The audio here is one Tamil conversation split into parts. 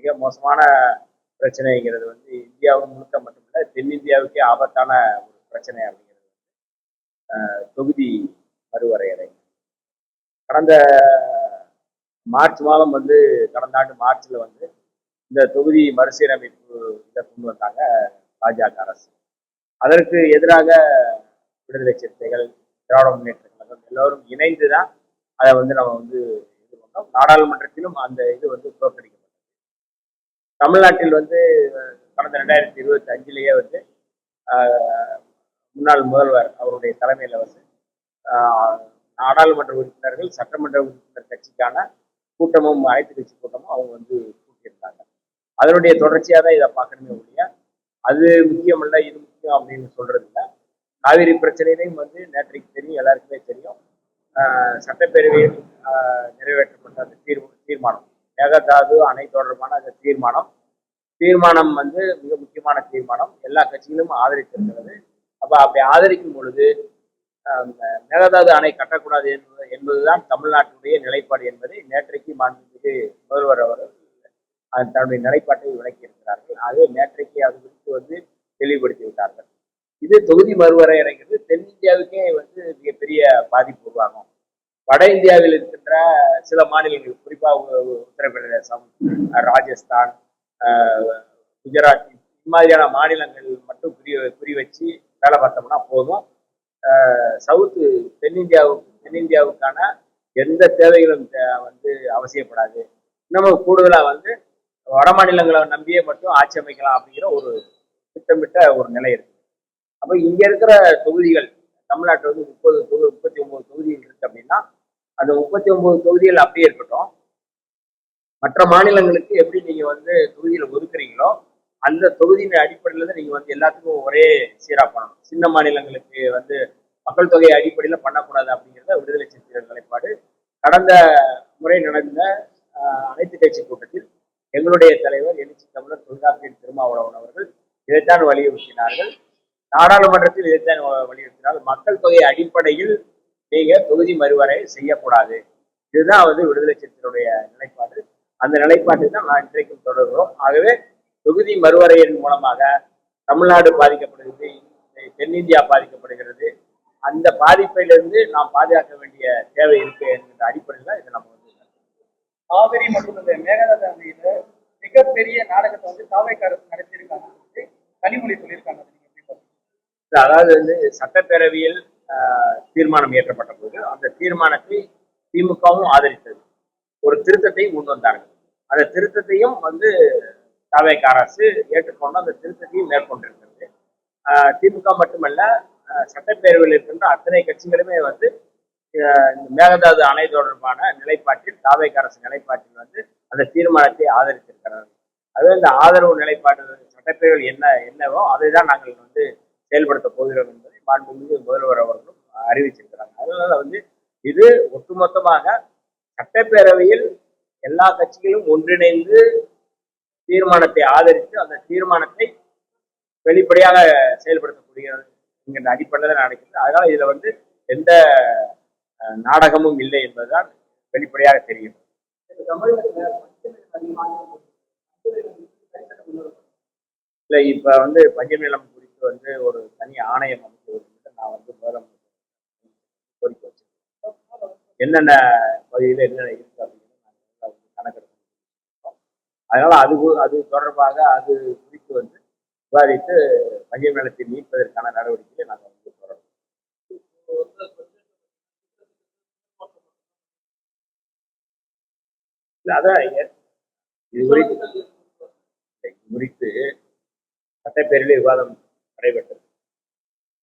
மிக மோசமான பிரச்சனைங்கிறது வந்து இந்தியாவும் முழுக்க மட்டுமில்ல, தென்னிந்தியாவுக்கே ஆபத்தான ஒரு பிரச்சனை அப்படிங்கிறது தொகுதி மறுவரையறை. கடந்த மார்ச் மாதம் வந்து கடந்த ஆண்டு மார்ச்ல வந்து இந்த தொகுதி மறுசீரமைப்பு இதை கொண்டு வந்தாங்க பாஜக அரசு. அதற்கு எதிராக விடுதலை சிறுத்தைகள், திராவிட முன்னேற்ற கழகம் எல்லோரும் இணைந்துதான் அதை வந்து நம்ம வந்து இது பண்ணோம். நாடாளுமன்றத்திலும் அந்த இது வந்து தோற்கடிக்கப்பட்டது. தமிழ்நாட்டில் வந்து கடந்த 2025 வந்து முன்னாள் முதல்வர் அவருடைய தலைமையில வந்து நாடாளுமன்ற உறுப்பினர்கள், சட்டமன்ற உறுப்பினர் கட்சிக்கான கூட்டமும், அனைத்து கட்சி கூட்டமும் அவங்க வந்து கூட்டியிருந்தாங்க. அதனுடைய தொடர்ச்சியாக தான் இதை பார்க்கணுமே ஒழிய அது முக்கியம் இல்லை, இது முக்கியம் அப்படின்னு சொல்றது இல்லை. காவிரி பிரச்சனையிலையும் வந்து நேற்றைக்கு தெரியும், எல்லாருக்குமே தெரியும், சட்டப்பேரவையில் நிறைவேற்றப்பட்ட அந்த தீர்மானம், மேகதாது அணை தொடர்பான அந்த தீர்மானம் வந்து மிக முக்கியமான தீர்மானம், எல்லா கட்சிகளும் ஆதரித்திருக்கிறது. அப்ப அப்படி ஆதரிக்கும் பொழுது மேகதாது அணை கட்டக்கூடாது என்பதுதான் தமிழ்நாட்டுடைய நிலைப்பாடு என்பதை நேற்றைக்கு மாண்புமிகு முதல்வர் அவர்கள் தன்னுடைய நிலைப்பாட்டை விளக்கி இருக்கிறார்கள். ஆகவே நேற்றைக்கு அது குறித்து வந்து தெளிவுபடுத்தி விட்டார்கள். இது தொகுதி மறுவரையறைங்கிறது தென்னிந்தியாவுக்கே வந்து மிகப்பெரிய பாதிப்பு உருவாகும். வட இந்தியாவில் இருக்கின்ற சில மாநிலங்கள், குறிப்பாக உத்தரப்பிரதேசம், ராஜஸ்தான், குஜராத், இது மாதிரியான மாநிலங்கள் மட்டும் குறி வச்சு வேலை பார்த்தோம்னா போதும். சவுத்து தென்னிந்தியாவுக்கான எந்த தேவைகளும் வந்து அவசியப்படாது. இன்னமும் கூடுதலா வந்து வட மாநிலங்களை நம்பியே மட்டும் ஆட்சி அமைக்கலாம் அப்படிங்கிற ஒரு திட்டமிட்ட ஒரு நிலை இருக்கு. அப்ப இங்க இருக்கிற தொகுதிகள், தமிழ்நாட்டில் வந்து 39 தொகுதிகள் இருக்கு அப்படின்னா அந்த 39 தொகுதிகள் அப்படியே இருக்கட்டும். மற்ற மாநிலங்களுக்கு எப்படி நீங்க வந்து தொகுதியில ஒதுக்குறீங்களோ அந்த தொகுதியின் அடிப்படையில தான் நீங்க வந்து எல்லாத்துக்கும் ஒரே சீரா பண்ணணும். சின்ன மாநிலங்களுக்கு வந்து மக்கள் தொகை அடிப்படையில பண்ணக்கூடாது அப்படிங்கிறத விடுதலை சிறுத்தைகள் நிலைப்பாடு. கடந்த முறை நடந்த அனைத்து கட்சி கூட்டத்தில் எங்களுடைய தலைவர் எழுச்சி தமிழர் தொல்காப்பியன் திருமாவளவன் அவர்கள் இதைத்தான் வலியுறுத்தினார்கள். நாடாளுமன்றத்தில் இதைத்தான் வலியுறுத்தினால் மக்கள் தொகை அடிப்படையில் நீங்க தொகுதி மறுவரை செய்யக்கூடாது. இதுதான் வந்து விடுதலை சிறுத்தைகளுடைய நிலைப்பாடு. அந்த நிலைப்பாட்டை தான் நான் இன்றைக்கும் தொடர்கிறோம். ஆகவே தொகுதி மறுவரையின் மூலமாக தமிழ்நாடு பாதிக்கப்படுகிறது, தென்னிந்தியா பாதிக்கப்படுகிறது. அந்த பாதிப்பிலிருந்து நாம் பாதுகாக்க வேண்டிய தேவை இருக்கு என்கிற அடிப்படையில் இதை நம்ம வந்து காவிரி மற்றும் இந்த மேகதாது அணையில மிகப்பெரிய நாடகத்தை வந்து தாவேக்காரர் நடத்தியிருக்காங்க, கனிமொழி சொல்லியிருக்காங்க. அதாவது வந்து சட்டப்பேரவையில் தீர்மானம் இயற்றப்பட்ட போது அந்த தீர்மானத்தை திமுகவும் ஆதரித்தது. ஒரு திருத்தத்தை முன் வந்தார்கள். அந்த திருத்தத்தையும் வந்து தாவேக்கா அரசு ஏற்றுக்கொண்டு அந்த திருத்தத்தையும் மேற்கொண்டிருக்கிறது. திமுக மட்டுமல்ல, சட்டப்பேரவையில் இருக்கின்ற அத்தனை கட்சிகளுமே வந்து இந்த மேகதாது அணை தொடர்பான நிலைப்பாட்டில், தாவேக்கா அரசு நிலைப்பாட்டில் வந்து அந்த தீர்மானத்தை ஆதரித்திருக்கிறார்கள். அதுவே இந்த ஆதரவு நிலைப்பாடு சட்டப்பேரவையில் என்னவோ அதை தான் நாங்கள் வந்து செயல்படுத்த போகிறோம் என்பதை மாண்புமிகு முதல்வர் அவர்களும் அறிவிச்சிருக்கிறாங்க. அதனால வந்து இது ஒட்டுமொத்தமாக சட்டப்பேரவையில் எல்லா கட்சிகளும் ஒன்றிணைந்து தீர்மானத்தை ஆதரித்து அந்த தீர்மானத்தை வெளிப்படையாக செயல்படுத்தக்கூடிய என்கிற அடிப்படையில் நடக்கிறது. அதனால இதுல வந்து எந்த நாடகமும் இல்லை என்பதுதான் வெளிப்படையாக தெரியும். இல்ல, இப்ப வந்து பஞ்சநிலம் குறித்து வந்து ஒரு தனி ஆணையம் அமைக்க நான் வந்து முதலமைச்சர் கோரிக்கை வச்சிருக்கேன். என்னென்ன பகுதியில் என்னென்ன இருக்கு அப்படின்னு நாங்கள் கணக்கெடுப்போம். அதனால அது தொடர்பாக அது குறித்து வந்து விவாதித்து பஞ்சம் நிலத்தை மீட்பதற்கான நடவடிக்கையை நாங்கள் வந்து தொடரும். அதான் இது குறித்து சட்டப்பேரவையில் விவாதம் நடைபெற்றது.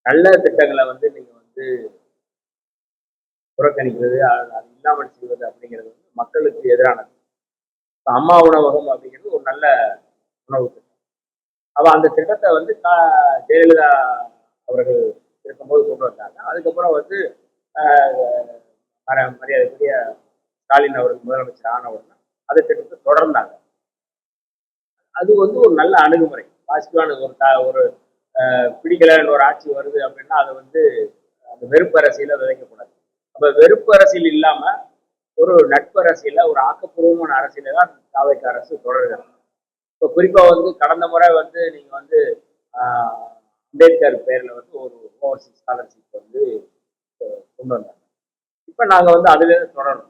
நல்ல திட்டங்களை வந்து நீங்க வந்து புறக்கணிக்கிறது, அது இல்லாமல் செய்வது அப்படிங்கிறது வந்து மக்களுக்கு எதிரானது. அம்மா உணவகம் அப்படிங்கிறது ஒரு நல்ல உணவு திட்டம். அவ அந்த திட்டத்தை வந்து ஜெயலலிதா அவர்கள் இருக்கும்போது கொண்டு வந்தாங்க. அதுக்கப்புறம் வந்து மரியாதைக்குரிய ஸ்டாலின் அவர்கள் முதலமைச்சர் ஆனவர்கள் அந்த திட்டத்தை தொடர்ந்தாங்க. அது வந்து ஒரு நல்ல அணுகுமுறை, பாசிட்டிவான ஒரு பிடிக்கலன்னு ஒரு ஆட்சி வருது அப்படின்னா அதை வந்து அந்த வெறுப்பு அரசியல விதைக்கக்கூடாது. அப்ப வெறுப்பு அரசியல் இல்லாம ஒரு நட்பு அரசியல, ஒரு ஆக்கப்பூர்வமான அரசியல தான் தாவேக்கா அரசு தொடர்கிறது. இப்போ குறிப்பா வந்து கடந்த முறை வந்து நீங்க வந்து ஆஹ், அம்பேத்கர் பேர்ல வந்து ஒரு ஓவர்சீஸ் ஸ்காலர்ஷிப் வந்து கொண்டு வந்தாங்க. இப்ப நாங்க வந்து அதுல இருந்து தொடரணும்.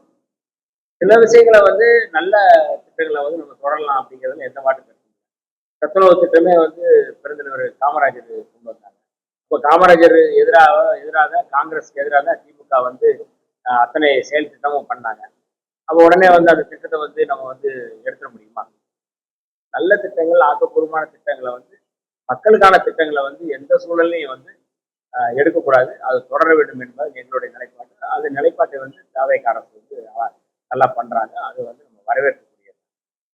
சில விஷயங்களை வந்து நல்ல திட்டங்களை வந்து நம்ம தொடரலாம் அப்படிங்கிறதுல எந்த மாற்று கருத்தும் இல்லை. சத்துணவு திட்டமே வந்து பெருந்தலைவர் காமராஜர் கொண்டு வந்தாங்க. இப்போ காமராஜர் எதிராக காங்கிரஸ்க்கு எதிராக திமுக வந்து அத்தனை செயல் திட்டமும் பண்ணாங்க. அப்போ உடனே வந்து அந்த திட்டத்தை வந்து நம்ம வந்து எடுத்துட முடியுமா? நல்ல திட்டங்கள், ஆக்கப்பூர்வமான திட்டங்களை வந்து மக்களுக்கான திட்டங்களை வந்து எந்த சூழல்லையும் வந்து எடுக்கக்கூடாது. அது தொடர வேண்டும் என்பது எங்களுடைய நிலைப்பாடு. அது நிலைப்பாட்டை வந்து தாவேக அரசு வந்து நல்லா பண்றாங்க. அது வந்து நம்ம வரவேற்கக்கூடியது.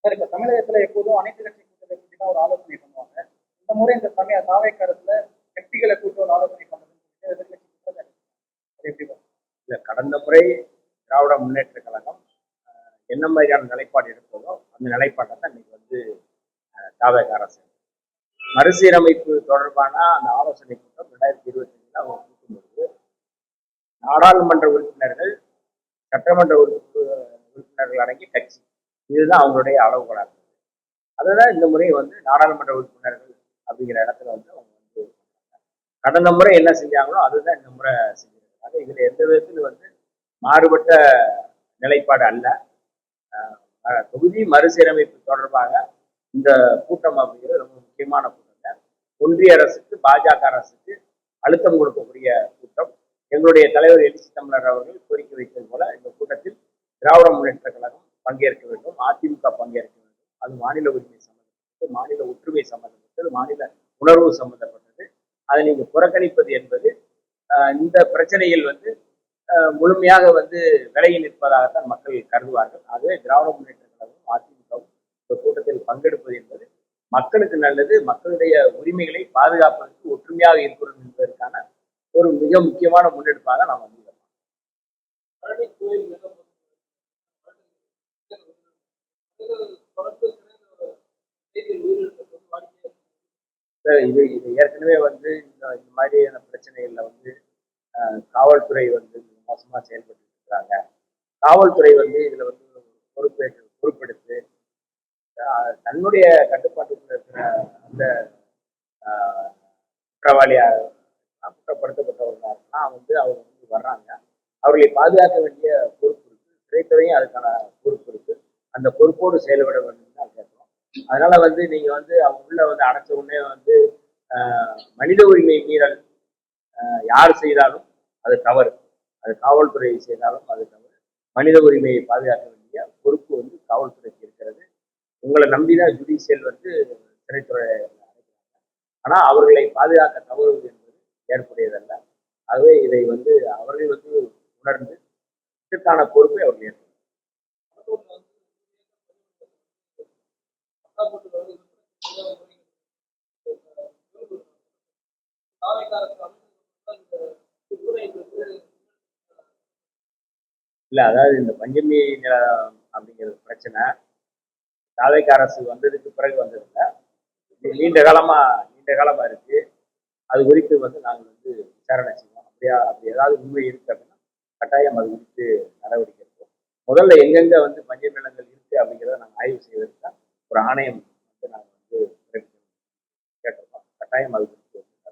சார், இப்ப தமிழகத்துல எப்போதும் அனைத்து கட்சி கூட்டத்தை கூட்டி தான் ஒரு ஆலோசனை பண்ணுவாங்க. இந்த முறை இந்த சமய தாவேக அரசுல எம்பிகளை கூட்டி ஒரு ஆலோசனை பண்ணணும்னு சொல்லிட்டு எதிர்க்கட்சி கூட்டத்தை அது எப்படி வரும்? இல்ல, கடந்த முறை திராவிட முன்னேற்ற கழகம் என்ன மாதிரியான நிலைப்பாடு எடுத்ததோ அந்த நிலைப்பாட்டை தான் இன்னைக்கு வந்து தாவேக அரசு மறுசீரமைப்பு தொடர்பான அந்த ஆலோசனை கூட்டம் 2025 அவங்க கூட்டும்பொழுது நாடாளுமன்ற உறுப்பினர்கள், சட்டமன்ற உறுப்பினர்கள் அடங்கிய கட்சி, இதுதான் அவங்களுடைய அளவுகோலாக இருந்தது. அதுதான் இந்த முறை வந்து நாடாளுமன்ற உறுப்பினர்கள் அப்படிங்கிற இடத்துல வந்து அவங்க வந்து கடந்த முறை என்ன செஞ்சாங்களோ அதுதான் இந்த முறை செஞ்சிருக்காங்க. இதுல எந்த விதத்தில் வந்து மாறுபட்ட நிலைப்பாடு அல்ல. தொகுதி மறுசீரமைப்பு தொடர்பாக இந்த கூட்டம் அப்படிங்கிறது ரொம்ப முக்கியமான கூட்டம். ஒன்றிய அரசுக்கு, பாஜக அரசுக்கு அழுத்தம் கொடுக்கக்கூடிய கூட்டம். எங்களுடைய தலைவர் எழுச்சி தமிழர் அவர்கள் கோரிக்கை வைத்தது போல இந்த கூட்டத்தில் திராவிட முன்னேற்ற கழகம் பங்கேற்க வேண்டும், அதிமுக பங்கேற்க வேண்டும். அது மாநில உரிமை சம்பந்தப்பட்டது, மாநில ஒற்றுமை சம்பந்தப்பட்டது, மாநில உணர்வு சம்பந்தப்பட்டது. அதை நீங்க புறக்கணிப்பது என்பது இந்த பிரச்சனையில் வந்து முழுமையாக வந்து விலகி நிற்பதாகத்தான் மக்கள் கருதுவார்கள். ஆகவே திராவிட முன்னேற்ற கழகமும் அதிமுகவும் இந்த கூட்டத்தில் பங்கெடுப்பது என்பது மக்களுக்கு நல்லது. மக்களுடைய உரிமைகளை பாதுகாப்பதற்கு ஒற்றுமையாக இருக்கிறோம் என்பதற்கான ஒரு மிக முக்கியமான முன்னெடுப்பாக நாம் வந்து இது இது ஏற்கனவே வந்து இந்த மாதிரியான பிரச்சனைகள்ல வந்து காவல்துறை வந்து மோசமா செயல்பட்டு இருக்கிறாங்க. காவல்துறை வந்து இதுல வந்து பொறுப்பெடுத்து தன்னுடைய கட்டுப்பாட்டுக்குள்ள இருக்கிற அந்த குற்றவாளியா குற்றப்படுத்தப்பட்டவர்களா வந்து அவங்க வந்து வர்றாங்க. அவர்களை பாதுகாக்க வேண்டிய பொறுப்பு இருக்கு. சிறைத்துறையும் அதுக்கான பொறுப்பு இருக்கு. அந்த பொறுப்போடு செயல்பட வேண்டும் தான் கேட்கிறோம். அதனால வந்து நீங்க வந்து அவங்க உள்ள வந்து அடைச்ச உடனே வந்து மனித உரிமை மீறல் யார் செய்தாலும் அது தவறு. அது காவல்துறை செய்தாலும் அது தவறு. மனித உரிமையை பாதுகாக்க வேண்டிய பொறுப்பு வந்து காவல்துறைக்கு இருக்கிறது. உங்களை நம்பிதான் ஜுடிஷியல் வந்து சிறைத்துறை அடைக்கிறாங்க. ஆனா அவர்களை பாதுகாக்க தவறுவது என்பது ஏற்புடையதல்ல. ஆகவே இதை வந்து அவர்கள் வந்து உணர்ந்து இதற்கான பொறுப்பை அவர்கள் ஏற்க. இல்ல, அதாவது இந்த பஞ்சமி நிலம் அப்படிங்கிறது பிரச்சனை தாவேக அரசு வந்ததுக்கு பிறகு வந்ததில்லை. இது நீண்ட காலமா இருக்கு. அது குறித்து வந்து நாங்கள் வந்து விசாரணை செய்வோம். அப்படி ஏதாவது உண்மை இருக்கு அப்படின்னா கட்டாயம் அது குறித்து நடவடிக்கை எடுப்போம். முதல்ல எங்கெங்க வந்து பஞ்ச நிலங்கள் இருக்கு அப்படிங்கிறத நாங்கள் ஆய்வு செய்வதற்கு தான் ஒரு ஆணையம் வந்து நாங்கள் வந்து கேட்டிருக்கோம். கட்டாயம் அது